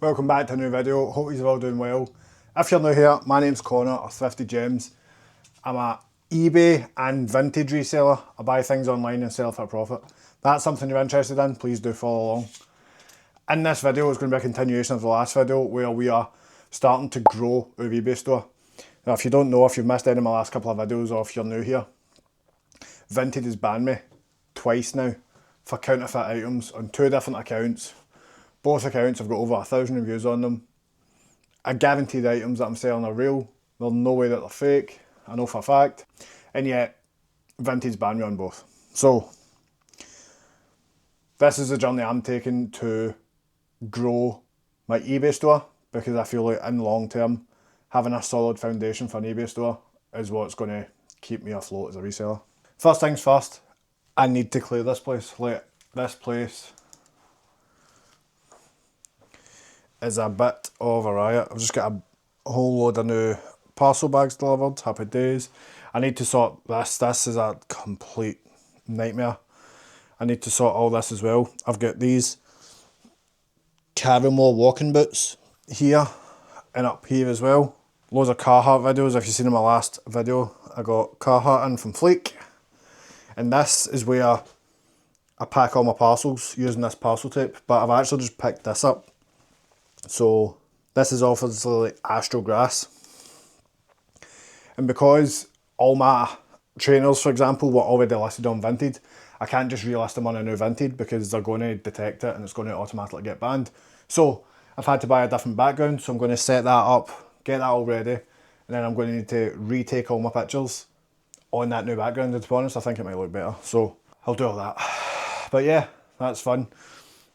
Welcome back to a new video, hope you're all doing well. If you're new here, my name's Connor of Thrifty Gems. I'm a eBay and vintage reseller. I buy things online and sell for a profit. If that's something you're interested in, please do follow along. In this video is going to be a continuation of the last video where we are starting to grow our eBay store. Now if you don't know, if you've missed any of my last couple of videos or if you're new here, Vinted has banned me twice now for counterfeit items on 2 different accounts. Both accounts have got over 1,000 reviews on them. I guarantee the items that I'm selling are real. There's no way that they're fake, I know for a fact. And yet, Vintage banned me on both. So, this is the journey I'm taking to grow my eBay store, because I feel like in the long term, having a solid foundation for an eBay store is what's going to keep me afloat as a reseller. First things first, I need to clear this place. Like, this place is a bit of a riot. I've just got a whole load of new parcel bags delivered, happy days. I need to sort this is a complete nightmare. I need to sort all this as well. I've got these Caramel walking boots here and up here as well. Loads of Carhartt videos. If you've seen in my last video, I got Carhartt in from Fleek. And this is where I pack all my parcels using this parcel tape, but I've actually just picked this up. So this is obviously like Astro Grass. And because all my trainers, for example, were already listed on Vinted, I can't just relist them on a new Vinted because they're going to detect it and it's going to automatically get banned. So I've had to buy a different background, so I'm going to set that up, get that all ready, and then I'm going to need to retake all my pictures on that new background. And to be honest, I think it might look better, so I'll do all that. But yeah, that's fun.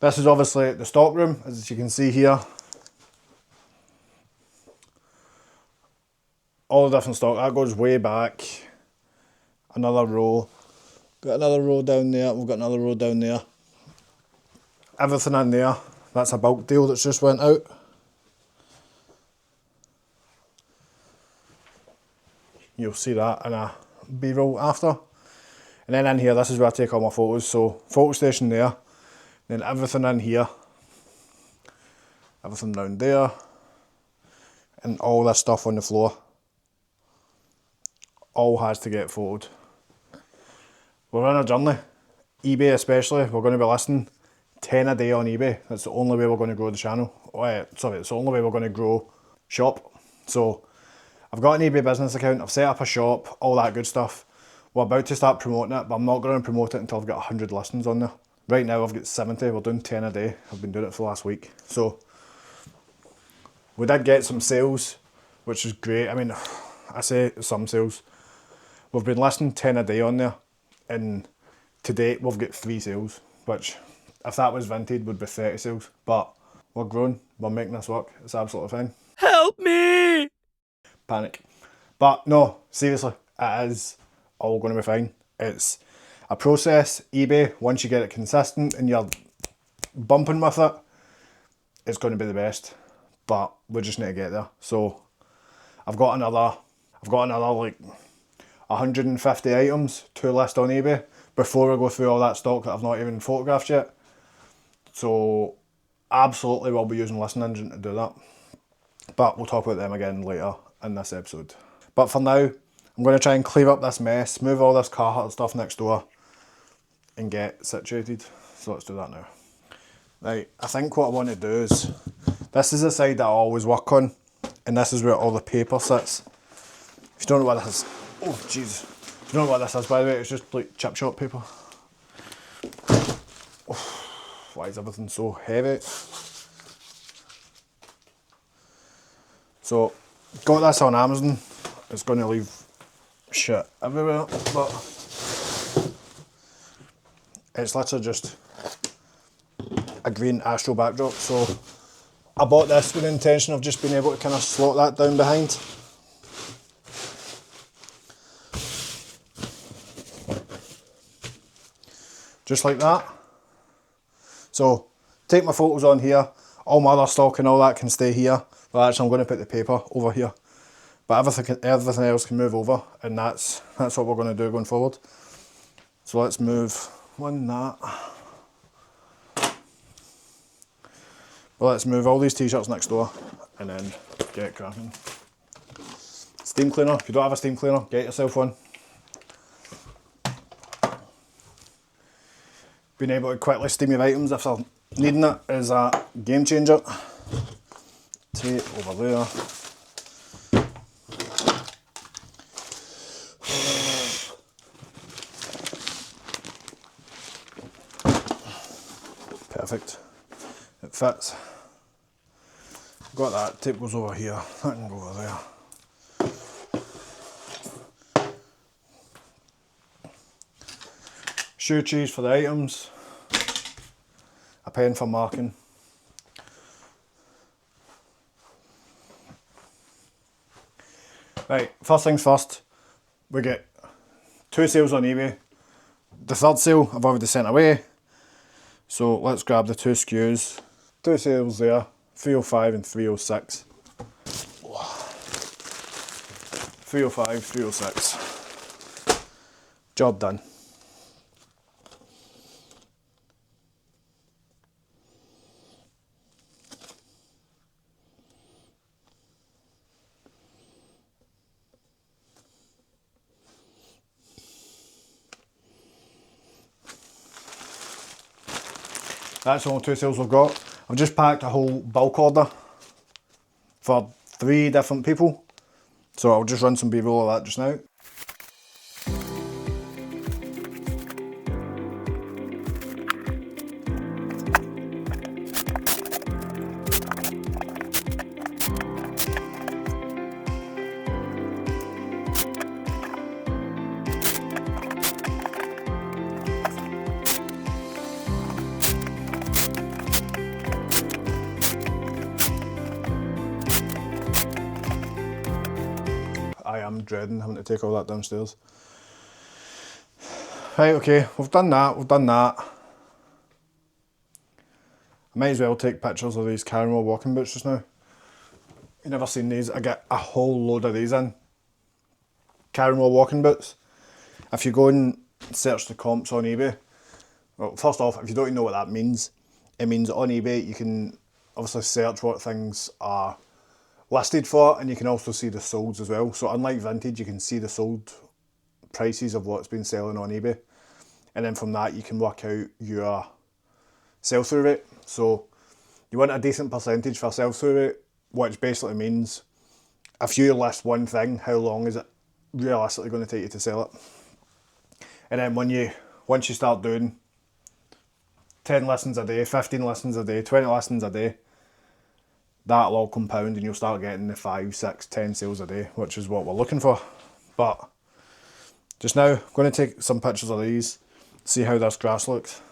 This is obviously the stock room, as you can see here. All the different stock, that goes way back. Another row. Got another row down there, we've got another row down there. Everything in there, that's a bulk deal that's just went out. You'll see that in a B-roll after. And then in here, this is where I take all my photos. So, photo station there, then everything in here, everything down there, and all this stuff on the floor. All has to get photoed. We're on a journey, eBay especially. We're going to be listing 10 a day on eBay. That's the only way we're going to grow the channel. Sorry, it's the only way we're going to grow shop. So I've got an eBay business account, I've set up a shop, all that good stuff. We're about to start promoting it, but I'm not going to promote it until I've got 100 listings on there. Right now I've got 70, we're doing 10 a day. I've been doing it for the last week. So we did get some sales, which is great. I mean, I say some sales. We've been listing 10 a day on there, and to date we've got 3 sales, which if that was Vinted would be 30 sales. But we're growing, we're making this work, it's absolutely fine. Help me! Panic. But no, seriously, it is all going to be fine. It's a process. eBay, once you get it consistent and you're bumping with it, it's going to be the best. But we just need to get there. So I've got another like 150 items to list on eBay before I go through all that stock that I've not even photographed yet. So absolutely we'll be using Listing Engine to do that. But we'll talk about them again later in this episode. But for now, I'm going to try and clear up this mess, move all this Carhartt stuff next door and get situated. So let's do that now. Right, I think what I want to do is, this is the side that I always work on, and this is where all the paper sits. If you don't know what this is, oh jeez. If you don't know what this is, by the way, it's just like chip shop paper. Oh, why is everything so heavy? So, got this on Amazon. It's going to leave shit everywhere, but it's literally just a green Astro backdrop. So, I bought this with the intention of just being able to kind of slot that down behind. Just like that. So, take my photos on here, all my other stock and all that can stay here. Well, actually I'm going to put the paper over here. But everything else can move over, and that's what we're going to do going forward. So let's move that. But let's move all these t-shirts next door and then get cracking. Steam cleaner, if you don't have a steam cleaner, get yourself one. Being able to quickly steam your items if they're needing it is a game changer. Tape over there. Perfect. It fits. Got that. Tape goes over here. That can go over there. Shoe trees for the items. A pen for marking. Right, first things first, we get 2 sales on eBay. The third sale I've already sent away. So let's grab the 2 SKUs. 2 sales there, 305 and 306. 305, 306. Job done. That's the only 2 sales we've got. I've just packed a whole bulk order for 3 different people. So I'll just run some B-roll of that just now. I am dreading having to take all that downstairs. Right, okay, we've done that. I might as well take pictures of these caramel walking boots just now. You've never seen these. I get a whole load of these in. Caramel walking boots. If you go and search the comps on eBay, well, first off, if you don't even know what that means, it means on eBay you can obviously search what things are listed for, and you can also see the solds as well. So unlike vintage, you can see the sold prices of what's been selling on eBay, and then from that you can work out your sell-through rate. So you want a decent percentage for sell-through rate, which basically means if you list one thing, how long is it realistically going to take you to sell it? And then once you start doing 10 listings a day, 15 listings a day, 20 listings a day, that'll all compound and you'll start getting the 5, 6, 10 sales a day, which is what we're looking for. But just now, I'm going to take some pictures of these, see how this grass looks.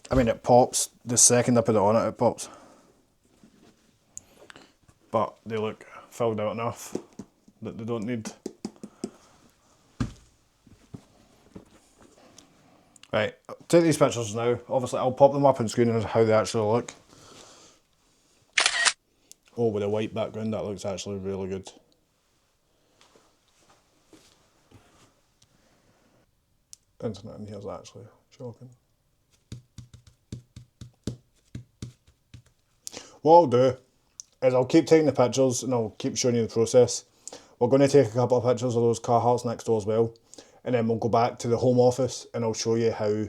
I mean, it pops. The second I put it on it, it pops. But they look filled out enough that they don't need. Right, take these pictures now. Obviously, I'll pop them up on screen and how they actually look. Oh, with a white background, that looks actually really good. Internet in here is actually shocking. What I'll do is I'll keep taking the pictures and I'll keep showing you the process. We're going to take a couple of pictures of those Carhartts next door as well, and then we'll go back to the home office and I'll show you how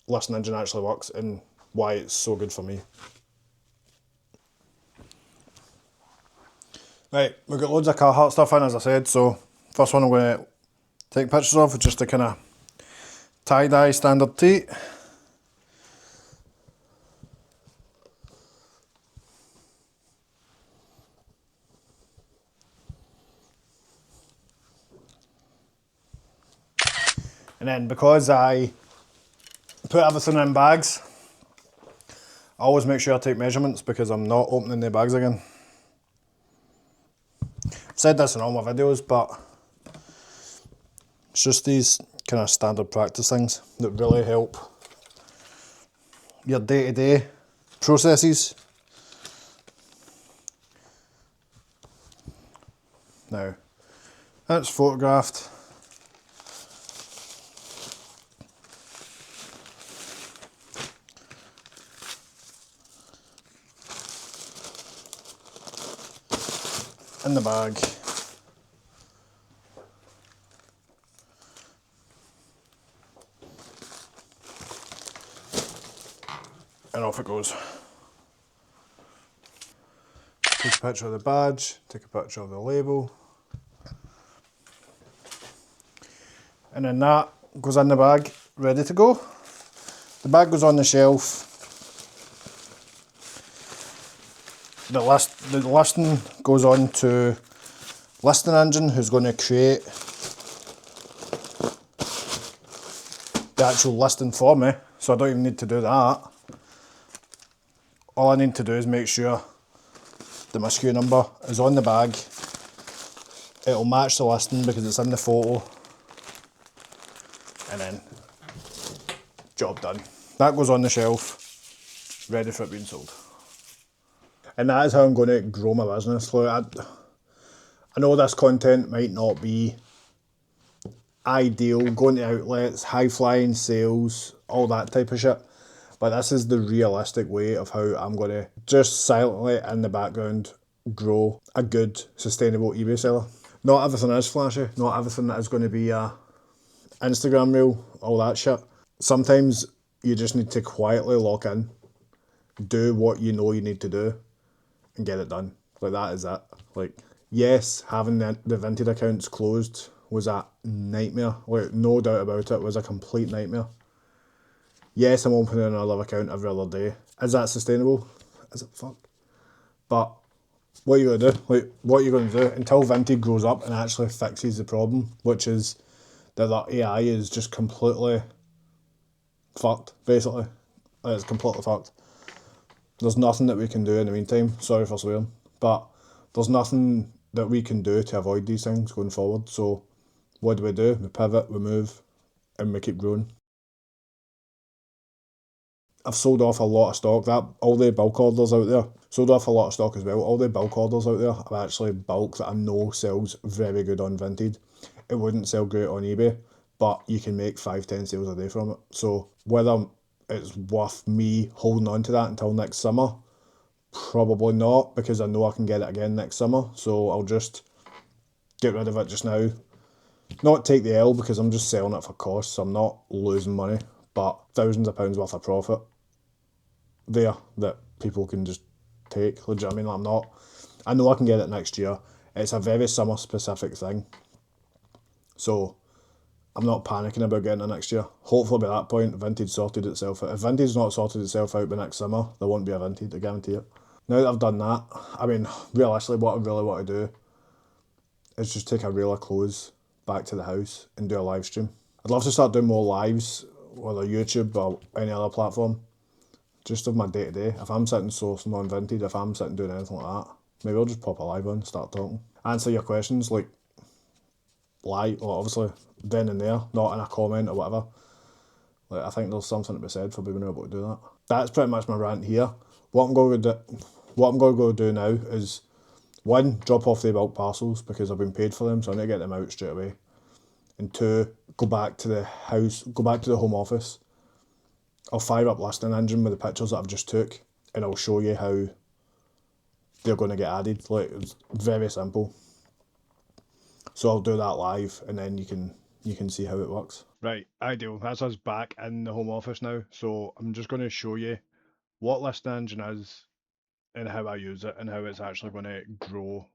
Listing Engine actually works and why it's so good for me. Right, we've got loads of Carhartt stuff in, as I said, so first one I'm going to take pictures of, just a kind of tie-dye standard tee. And then because I put everything in bags, I always make sure I take measurements because I'm not opening the bags again. I've said this in all my videos, but it's just these kind of standard practice things that really help your day-to-day processes. Now, that's photographed. in the bag. And off it goes. Take a picture of the badge, take a picture of the label. And then that goes in the bag, ready to go. The bag goes on the shelf. The listing goes on to listing engine, who's going to create the actual listing for me, so I don't even need to do that. All I need to do is make sure that my SKU number is on the bag. It'll match the listing because it's in the photo, and then job done. That goes on the shelf, ready for it being sold. And that is how I'm going to grow my business. Look, I know this content might not be ideal, going to outlets, high flying sales, all that type of shit, but this is the realistic way of how I'm going to just silently in the background grow a good sustainable eBay seller. Not everything is flashy, not everything is going to be a Instagram reel, all that shit. Sometimes you just need to quietly lock in, do what you know you need to do, and get it done. Like, that is it. Like, yes, having the Vinted accounts closed was a nightmare. Like, no doubt about it, was a complete nightmare. Yes, I'm opening another account every other day. Is that sustainable? Is it? Fuck. But what are you gonna do? Like, what are you gonna do until Vinted grows up and actually fixes the problem, which is that the AI is just completely fucked, basically. It's completely fucked. There's nothing that we can do in the meantime. Sorry for swearing, but there's nothing that we can do to avoid these things going forward. So what do? We pivot, we move, and we keep growing. I've sold off a lot of stock. That all the bulk orders out there, sold off a lot of stock as well. All the bulk orders out there are actually bulk that I know sells very good on Vinted. It wouldn't sell great on eBay, but you can make 5-10 sales a day from it. So whether it's worth me holding on to that until next summer, probably not, because I know I can get it again next summer. So I'll just get rid of it just now. Not take the L because I'm just selling it for cost, so I'm not losing money, but thousands of pounds worth of profit there that people can just take. Legit, I mean, I know I can get it next year. It's a very summer specific thing, so I'm not panicking about getting it next year. Hopefully by that point, Vintage sorted itself out. If Vintage's not sorted itself out by next summer, there won't be a Vintage, I guarantee it. Now that I've done that, I mean, realistically, what I really want to do is just take a reel of clothes back to the house and do a live stream. I'd love to start doing more lives, whether YouTube or any other platform, just of my day to day. If I'm sitting sourcing on Vinted, if I'm sitting doing anything like that, maybe I'll just pop a live on, start talking, answer your questions, like live, well, obviously then and there, not in a comment or whatever. Like, I think there's something to be said for being able to do that. That's pretty much my rant here. What I'm going to go do now is, one, drop off the bulk parcels because I've been paid for them, so I need to get them out straight away. And two, go back to the house, go back to the home office. I'll fire up listing engine with the pictures that I've just took, and I'll show you how they're going to get added. Like, it's very simple. So I'll do that live, and then you can see how it works. Right, ideal. That's us back in the home office now. So I'm just going to show you what listing engine is and how I use it and how it's actually going to grow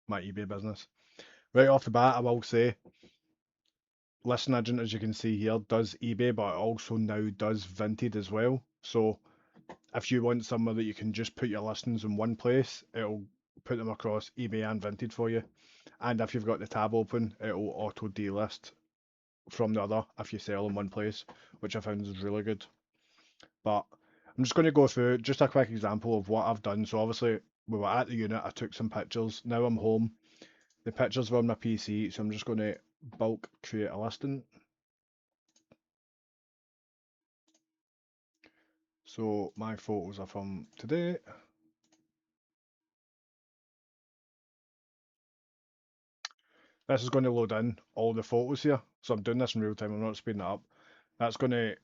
my eBay business. Right off the bat, I will say listing engine, as you can see here, does eBay, but it also now does Vinted as well. So if you want somewhere that you can just put your listings in one place, it'll put them across eBay and Vinted for you. And if you've got the tab open, it'll auto delist from the other if you sell in one place, which I found is really good. But I'm just going to go through just a quick example of what I've done. So obviously we were at the unit, I took some pictures. Now I'm home. The pictures were on my PC, so I'm just going to bulk create a listing. So my photos are from today. This is going to load in all the photos here. So I'm doing this in real time, I'm not speeding it up. That's going to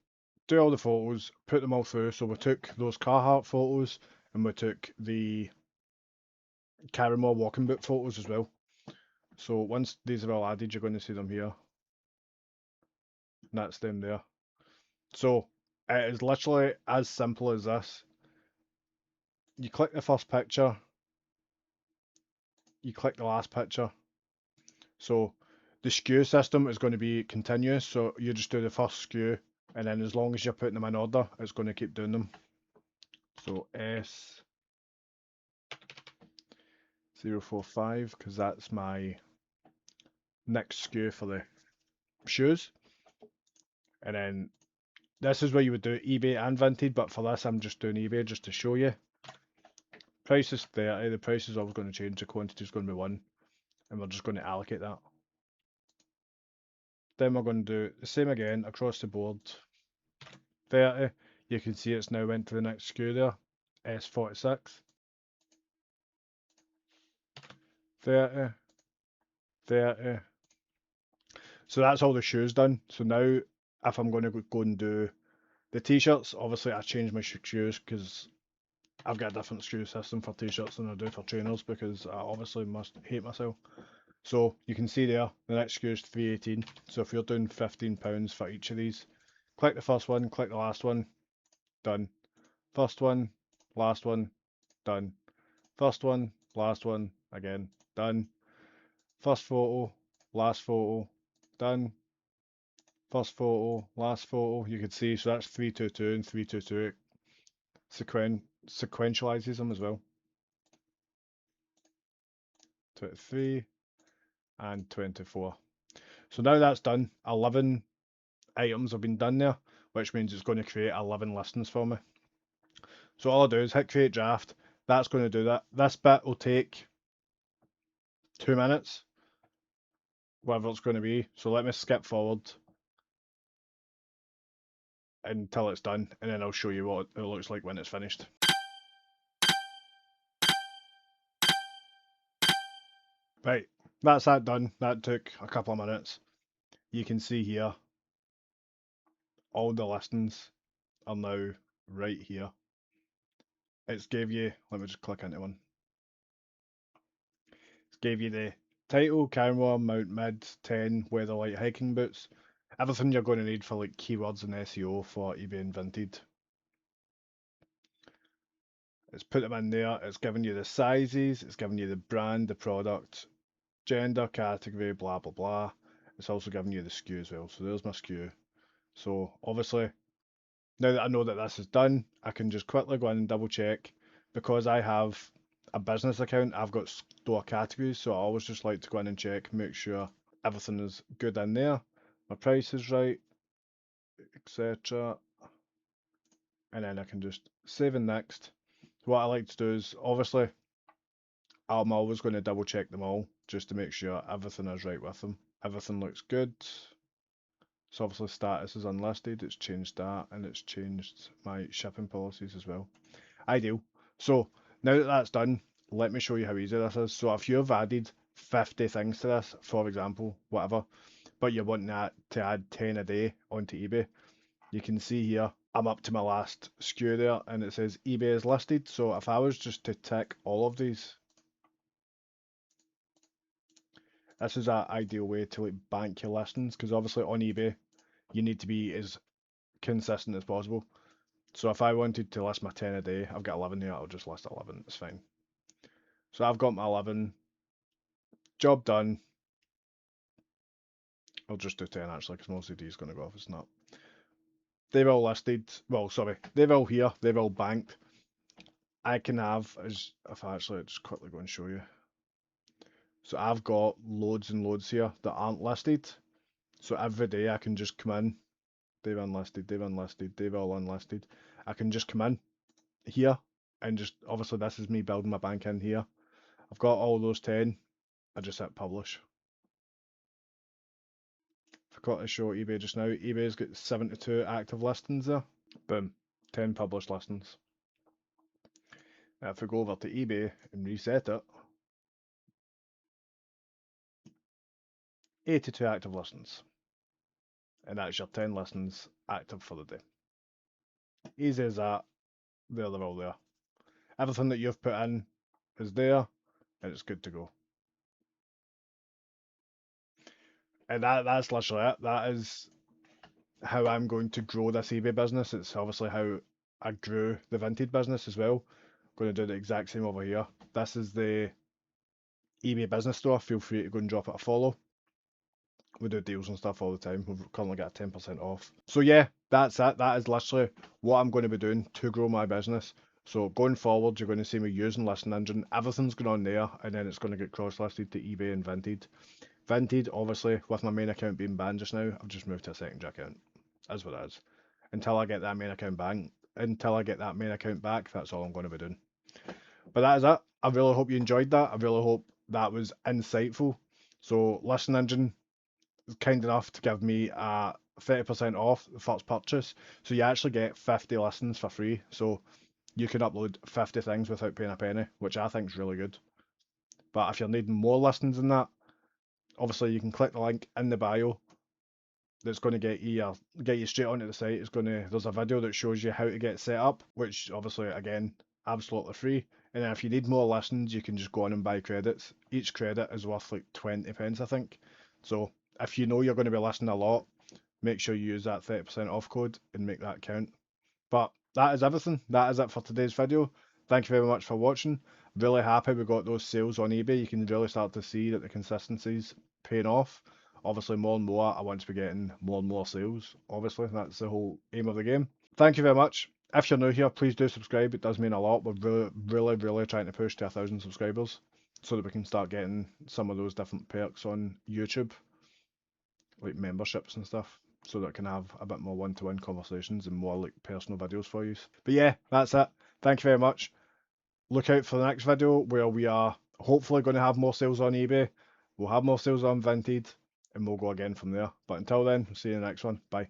do all the photos, put them all through. So we took those Carhartt photos and we took the carry more walking boot photos as well. So once these are all added, you're going to see them here. And that's them there. So it is literally as simple as this. You click the first picture, you click the last picture. So the SKU system is going to be continuous, so you just do the first SKU, and then as long as you're putting them in order, it's going to keep doing them. So S045, because that's my next SKU for the shoes. And then this is where you would do eBay and Vinted, but for this I'm just doing eBay just to show you. Price is 30, the price is always going to change, the quantity is going to be 1, and we're just going to allocate that. Then we're going to do the same again across the board. 30, you can see it's now went to the next SKU there, S46. 30, 30. So that's all the shoes done. So now if I'm going to go and do the t-shirts, obviously I change my shoes because I've got a different SKU system for t-shirts than I do for trainers because I obviously must hate myself. So you can see there, the next SKU is 318. So if you're doing £15 for each of these, click the first one, click the last one, done. First one, last one, done. First one, last one, again, done. First photo, last photo, done. First photo, last photo, you can see, so that's 322 and 322. Sequentializes them as well. 23 and 24. So now that's done, 11 items have been done there, which means it's going to create 11 listings for me. So all I do is hit create draft, that's going to do that. This bit will take 2 minutes, whatever it's going to be. So let me skip forward until it's done, and then I'll show you what it looks like when it's finished. Right, that's that done. That took a couple of minutes. You can see here, all the listings are now right here. It's gave you, let me just click into one. It's gave you the title, camera, mount mid, 10, weather light hiking boots. Everything you're going to need for like keywords and SEO for eBay and Vinted. It's put them in there, it's giving you the sizes, it's giving you the brand, the product, gender, category, blah blah blah. It's also giving you the SKU as well. So there's my SKU. So obviously, now that I know that this is done, I can just quickly go in and double check. Because I have a business account, I've got store categories, so I always just like to go in and check, make sure everything is good in there, my price is right, etc. And then I can just save and next. So what I like to do is, obviously, I'm always going to double check them all, just to make sure everything is right with them. Everything looks good. So obviously status is unlisted, it's changed that, and it's changed my shipping policies as well. Ideal. So now that that's done, let me show you how easy this is. So if you've added 50 things to this, for example, whatever, but you're wanting to add 10 a day onto eBay, you can see here, I'm up to my last SKU there, and it says eBay is listed. So if I was just to tick all of these, this is an ideal way to like bank your listings, because obviously on eBay, you need to be as consistent as possible. So if I wanted to list my 10 a day, I've got 11 here, I'll just list 11, it's fine. So I've got my 11, job done. I'll just do 10 actually, because most of these going to go off as not. They're all listed, well sorry, they're all here, they're all banked. I can have, as if I actually just quickly go and show you. So I've got loads and loads here that aren't listed. So every day I can just come in, they've unlisted, they've unlisted, they've all unlisted. I can just come in here and just, obviously this is me building my bank in here. I've got all those 10, I just hit publish. Forgot to show eBay just now. eBay's got 72 active listings there. Boom, 10 published listings. Now if we go over to eBay and reset it, 82 active listings. And that's your 10 listings active for the day. Easy as that. There, they're all there. Everything that you've put in is there. and it's good to go. And that's literally it. That is how I'm going to grow this eBay business. It's obviously how I grew the Vinted business as well. Going to do the exact same over here. This is the eBay business store. Feel free to go and drop it a follow. We do deals and stuff all the time. We've currently got 10% off. So yeah, that's it. That is literally what I'm going to be doing to grow my business. So going forward, you're going to see me using Listing Engine. Everything's going on there, and then it's going to get cross-listed to eBay and Vinted. Vinted, obviously, with my main account being banned just now, I've just moved to a secondary account. That's what it is. Until I get that main account back, that's all I'm going to be doing. But that is it. I really hope you enjoyed that. I really hope that was insightful. So Listing Engine is kind enough to give me a 30% off the first purchase. So you actually get 50 listings for free. So you can upload 50 things without paying a penny, which I think is really good. But if you're needing more listings than that, obviously you can click the link in the bio that's going to get you straight onto the site. There's a video that shows you how to get set up, which obviously again absolutely free. And then if you need more listings, you can just go on and buy credits. Each credit is worth like 20 pence, I think. So if you know you're going to be listing a lot, make sure you use that 30% off code and make that count. But that is everything. That is it for today's video. Thank you very much for watching. Really happy we got those sales on eBay. You can really start to see that the consistency's paying off. Obviously, more and more, I want to be getting more and more sales. Obviously, that's the whole aim of the game. Thank you very much. If you're new here, please do subscribe. It does mean a lot. We're really trying to push to 1,000 subscribers so that we can start getting some of those different perks on YouTube, like memberships and stuff, so that I can have a bit more one-to-one conversations and more like personal videos for you. But yeah, that's it. Thank you very much. Look out for the next video where we are hopefully going to have more sales on eBay. We'll have more sales on Vinted, and we'll go again from there. But until then, see you in the next one. Bye.